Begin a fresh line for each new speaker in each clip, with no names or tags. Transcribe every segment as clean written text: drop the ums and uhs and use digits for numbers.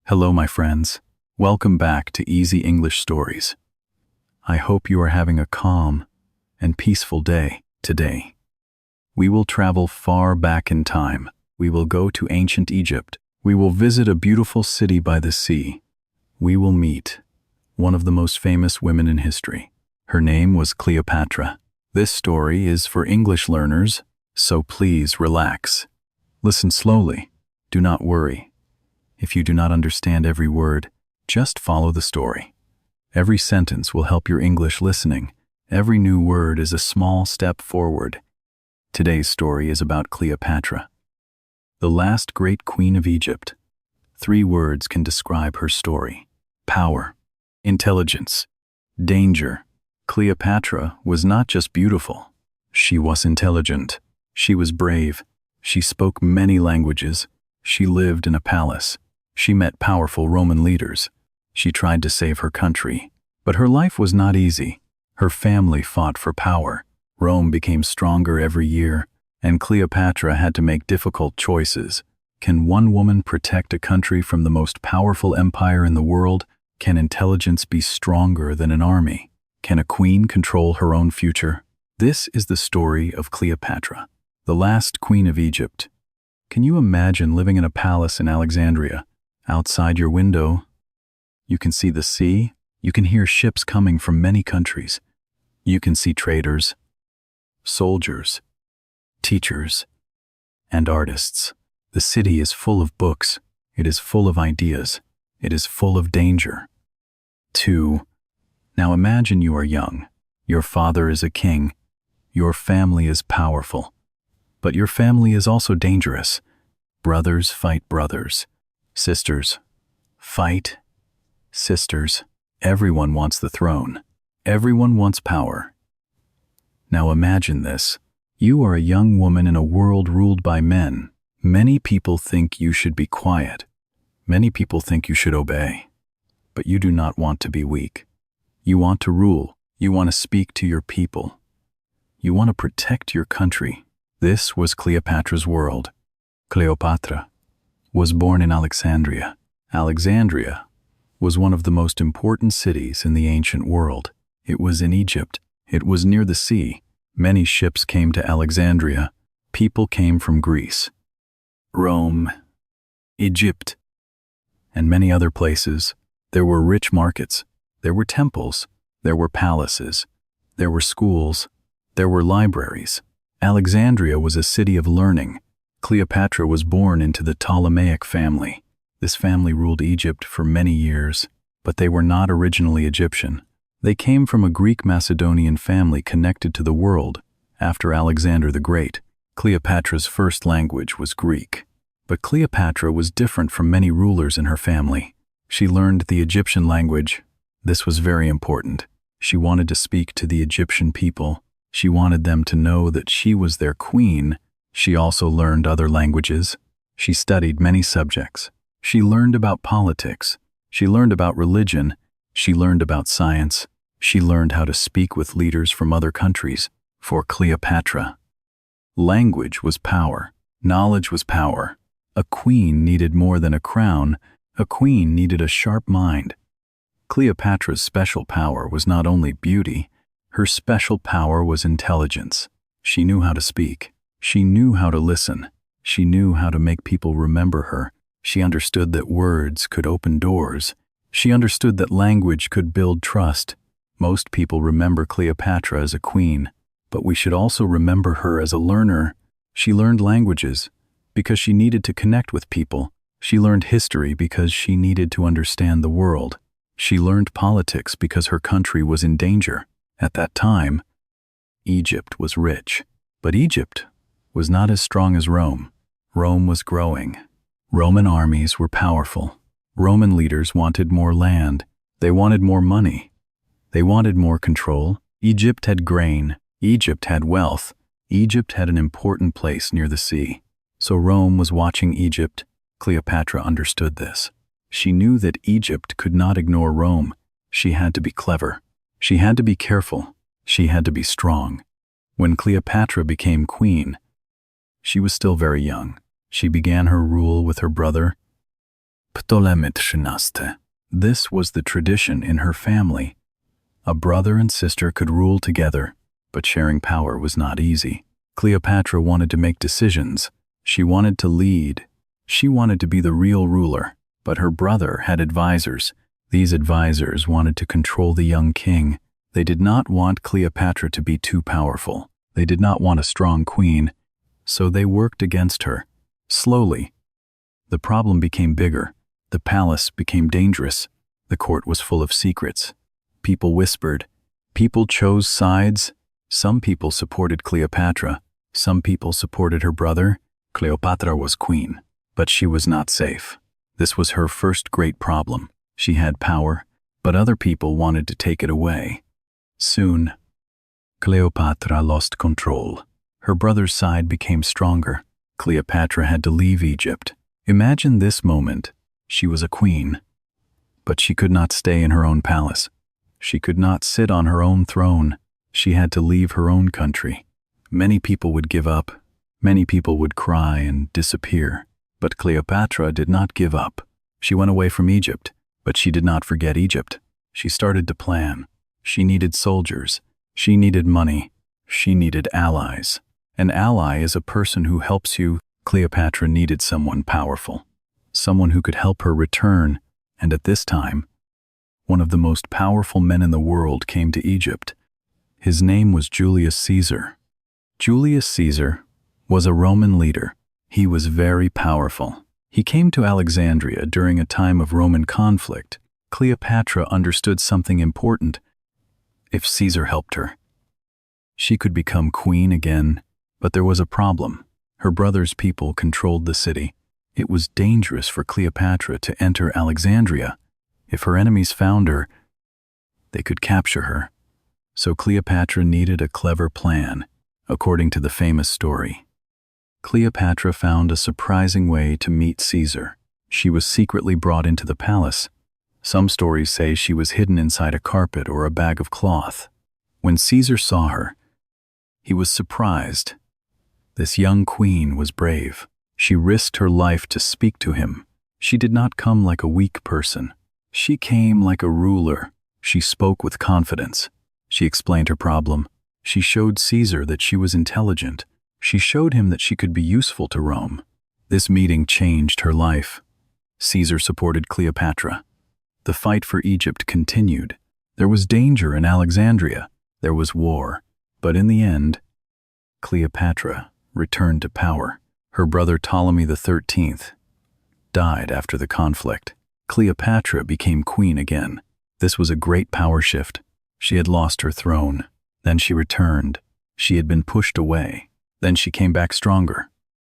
Hello, my friends. Welcome back to Easy English Stories. I hope you are having a calm and peaceful day today. We will travel far back in time. We will go to ancient Egypt. We will visit a beautiful city by the sea. We will meet one of the most famous women in history. Her name was Cleopatra. This story is for English learners, so please relax. Listen slowly. Do not worry. If you do not understand every word, just follow the story. Every sentence will help your English listening. Every new word is a small step forward. Today's story is about Cleopatra, the last great queen of Egypt. 3 words can describe her story: power, intelligence, danger. Cleopatra was not just beautiful. She was intelligent. She was brave. She spoke many languages. She lived in a palace. She met powerful Roman leaders. She tried to save her country. But her life was not easy. Her family fought for power. Rome became stronger every year, and Cleopatra had to make difficult choices. Can one woman protect a country from the most powerful empire in the world? Can intelligence be stronger than an army? Can a queen control her own future? This is the story of Cleopatra, the last queen of Egypt. Can you imagine living in a palace in Alexandria? Outside your window, you can see the sea. You can hear ships coming from many countries. You can see traders, soldiers, teachers, and artists. The city is full of books. It is full of ideas. It is full of danger. 2. Now imagine you are young. Your father is a king. Your family is powerful. But your family is also dangerous. Brothers fight brothers. Sisters fight sisters. Everyone wants the throne. Everyone wants power. Now imagine this. You are a young woman in a world ruled by men. Many people think you should be quiet. Many people think you should obey. But you do not want to be weak. You want to rule. You want to speak to your people. You want to protect your country. This was Cleopatra's world. Cleopatra was born in Alexandria. Alexandria was one of the most important cities in the ancient world. It was in Egypt. It was near the sea. Many ships came to Alexandria. People came from Greece, Rome, Egypt, and many other places. There were rich markets. There were temples. There were palaces. There were schools. There were libraries. Alexandria was a city of learning. Cleopatra was born into the Ptolemaic family. This family ruled Egypt for many years, but they were not originally Egyptian. They came from a Greek Macedonian family connected to the world after Alexander the Great. Cleopatra's first language was Greek. But Cleopatra was different from many rulers in her family. She learned the Egyptian language. This was very important. She wanted to speak to the Egyptian people. She wanted them to know that she was their queen. She also learned other languages. She studied many subjects. She learned about politics. She learned about religion. She learned about science. She learned how to speak with leaders from other countries. For Cleopatra, language was power. Knowledge was power. A queen needed more than a crown. A queen needed a sharp mind. Cleopatra's special power was not only beauty. Her special power was intelligence. She knew how to speak. She knew how to listen. She knew how to make people remember her. She understood that words could open doors. She understood that language could build trust. Most people remember Cleopatra as a queen, but we should also remember her as a learner. She learned languages because she needed to connect with people. She learned history because she needed to understand the world. She learned politics because her country was in danger. At that time, Egypt was rich, but Egypt was not as strong as Rome. Rome was growing. Roman armies were powerful. Roman leaders wanted more land. They wanted more money. They wanted more control. Egypt had grain. Egypt had wealth. Egypt had an important place near the sea. So Rome was watching Egypt. Cleopatra understood this. She knew that Egypt could not ignore Rome. She had to be clever. She had to be careful. She had to be strong. When Cleopatra became queen, she was still very young. She began her rule with her brother Ptolemy XIII. This was the tradition in her family. A brother and sister could rule together, but sharing power was not easy. Cleopatra wanted to make decisions. She wanted to lead. She wanted to be the real ruler, but her brother had advisors. These advisors wanted to control the young king. They did not want Cleopatra to be too powerful. They did not want a strong queen, so they worked against her. Slowly, the problem became bigger. The palace became dangerous. The court was full of secrets. People whispered. People chose sides. Some people supported Cleopatra. Some people supported her brother. Cleopatra was queen, but she was not safe. This was her first great problem. She had power, but other people wanted to take it away. Soon, Cleopatra lost control. Her brother's side became stronger. Cleopatra had to leave Egypt. Imagine this moment. She was a queen, but she could not stay in her own palace. She could not sit on her own throne. She had to leave her own country. Many people would give up. Many people would cry and disappear. But Cleopatra did not give up. She went away from Egypt, but she did not forget Egypt. She started to plan. She needed soldiers. She needed money. She needed allies. An ally is a person who helps you. Cleopatra needed someone powerful, someone who could help her return, and at this time, one of the most powerful men in the world came to Egypt. His name was Julius Caesar. Julius Caesar was a Roman leader. He was very powerful. He came to Alexandria during a time of Roman conflict. Cleopatra understood something important. If Caesar helped her, she could become queen again, but there was a problem. Her brother's people controlled the city. It was dangerous for Cleopatra to enter Alexandria. If her enemies found her, they could capture her. So Cleopatra needed a clever plan, according to the famous story. Cleopatra found a surprising way to meet Caesar. She was secretly brought into the palace. Some stories say she was hidden inside a carpet or a bag of cloth. When Caesar saw her, he was surprised. This young queen was brave. She risked her life to speak to him. She did not come like a weak person. She came like a ruler. She spoke with confidence. She explained her problem. She showed Caesar that she was intelligent. She showed him that she could be useful to Rome. This meeting changed her life. Caesar supported Cleopatra. The fight for Egypt continued. There was danger in Alexandria. There was war. But in the end, Cleopatra returned to power. Her brother Ptolemy XIII died after the conflict. Cleopatra became queen again. This was a great power shift. She had lost her throne. Then she returned. She had been pushed away. Then she came back stronger.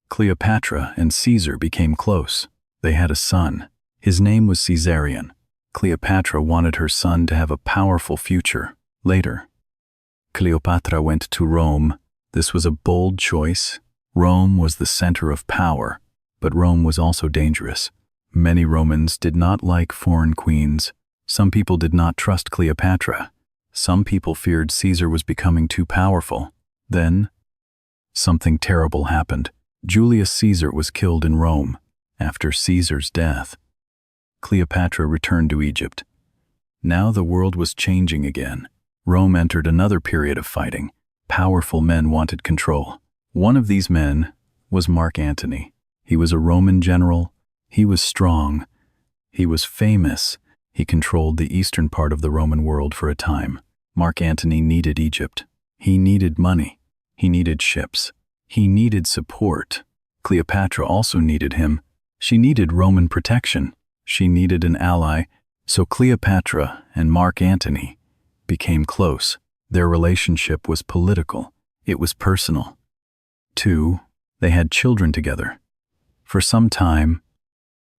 Cleopatra and Caesar became close. They had a son. His name was Caesarion. Cleopatra wanted her son to have a powerful future. Later, Cleopatra went to Rome. This was a bold choice. Rome was the center of power, but Rome was also dangerous. Many Romans did not like foreign queens. Some people did not trust Cleopatra. Some people feared Caesar was becoming too powerful. Then, something terrible happened. Julius Caesar was killed in Rome. After Caesar's death, Cleopatra returned to Egypt. Now the world was changing again. Rome entered another period of fighting. Powerful men wanted control. One of these men was Mark Antony. He was a Roman general. He was strong. He was famous. He controlled the eastern part of the Roman world for a time. Mark Antony needed Egypt. He needed money. He needed ships. He needed support. Cleopatra also needed him. She needed Roman protection. She needed an ally. So Cleopatra and Mark Antony became close. Their relationship was political. It was personal. 2, they had children together. For some time,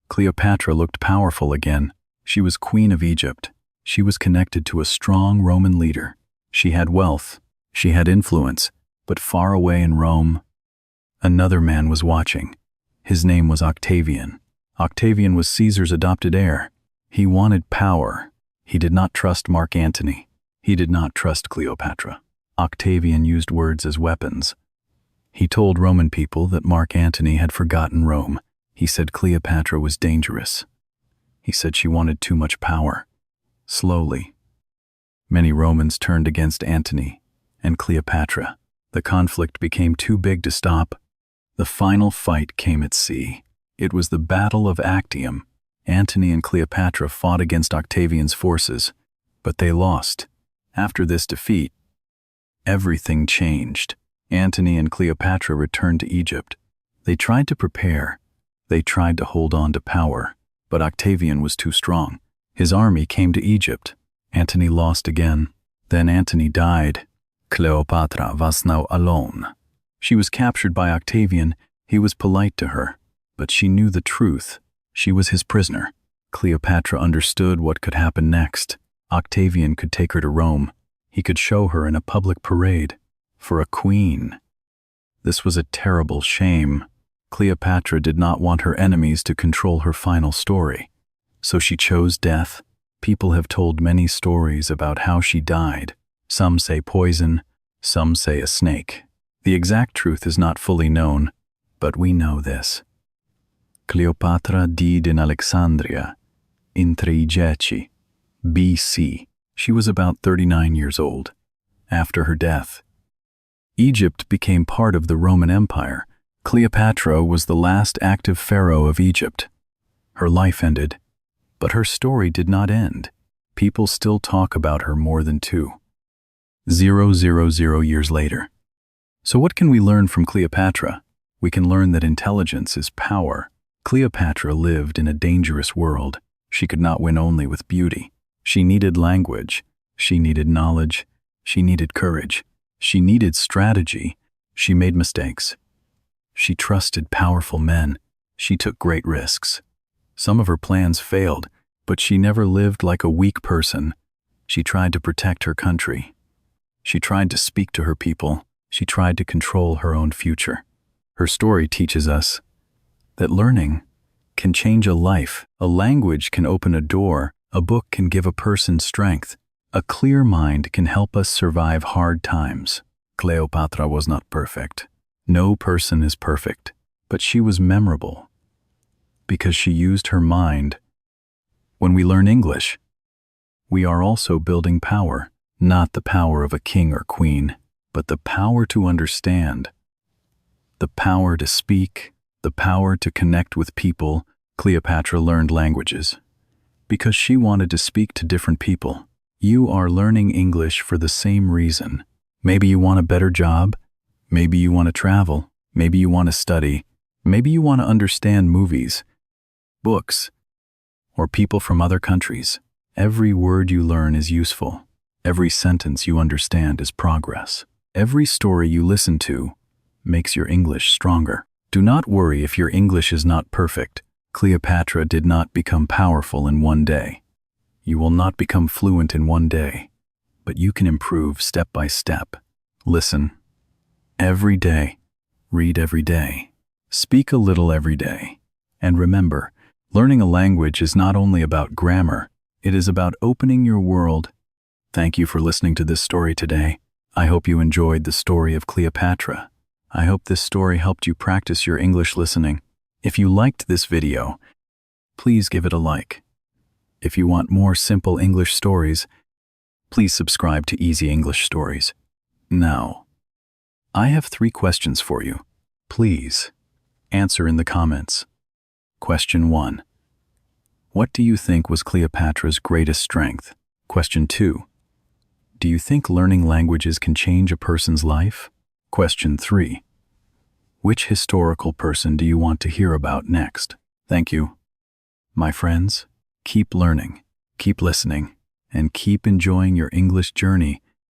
Cleopatra looked powerful again. She was queen of Egypt. She was connected to a strong Roman leader. She had wealth. She had influence. But far away in Rome, another man was watching. His name was Octavian. Octavian was Caesar's adopted heir. He wanted power. He did not trust Mark Antony. He did not trust Cleopatra. Octavian used words as weapons. He told Roman people that Mark Antony had forgotten Rome. He said Cleopatra was dangerous. He said she wanted too much power. Slowly, many Romans turned against Antony and Cleopatra. The conflict became too big to stop. The final fight came at sea. It was the Battle of Actium. Antony and Cleopatra fought against Octavian's forces, but they lost. After this defeat, everything changed. Antony and Cleopatra returned to Egypt. They tried to prepare. They tried to hold on to power, but Octavian was too strong. His army came to Egypt. Antony lost again. Then Antony died. Cleopatra was now alone. She was captured by Octavian. He was polite to her, but she knew the truth. She was his prisoner. Cleopatra understood what could happen next. Octavian could take her to Rome. He could show her in a public parade. For a queen. This was a terrible shame. Cleopatra did not want her enemies to control her final story. So she chose death. People have told many stories about how she died. Some say poison, some say a snake. The exact truth is not fully known, but we know this. Cleopatra died in Alexandria in 310 BC. She was about 39 years old. After her death, Egypt became part of the Roman Empire. Cleopatra was the last active pharaoh of Egypt. Her life ended, but her story did not end. People still talk about her more than 2,000 years later. So what can we learn from Cleopatra? We can learn that intelligence is power. Cleopatra lived in a dangerous world. She could not win only with beauty. She needed language. She needed knowledge. She needed courage. She needed strategy. She made mistakes. She trusted powerful men. She took great risks. Some of her plans failed, but she never lived like a weak person. She tried to protect her country. She tried to speak to her people. She tried to control her own future. Her story teaches us that learning can change a life. A language can open a door. A book can give a person strength. A clear mind can help us survive hard times. Cleopatra was not perfect. No person is perfect, but she was memorable because she used her mind. When we learn English, we are also building power, not the power of a king or queen, but the power to understand, the power to speak, the power to connect with people. Cleopatra learned languages because she wanted to speak to different people. You are learning English for the same reason. Maybe you want a better job. Maybe you want to travel. Maybe you want to study. Maybe you want to understand movies, books, or people from other countries. Every word you learn is useful. Every sentence you understand is progress. Every story you listen to makes your English stronger. Do not worry if your English is not perfect. Cleopatra did not become powerful in one day. You will not become fluent in one day, but you can improve step by step. Listen every day, read every day, speak a little every day. And remember, learning a language is not only about grammar, it is about opening your world. Thank you for listening to this story today. I hope you enjoyed the story of Cleopatra. I hope this story helped you practice your English listening. If you liked this video, please give it a like. If you want more simple English stories, please subscribe to Easy English Stories. Now, I have 3 questions for you. Please answer in the comments. Question 1. What do you think was Cleopatra's greatest strength? Question 2. Do you think learning languages can change a person's life? Question 3. Which historical person do you want to hear about next? Thank you. My friends, keep learning, keep listening, and keep enjoying your English journey.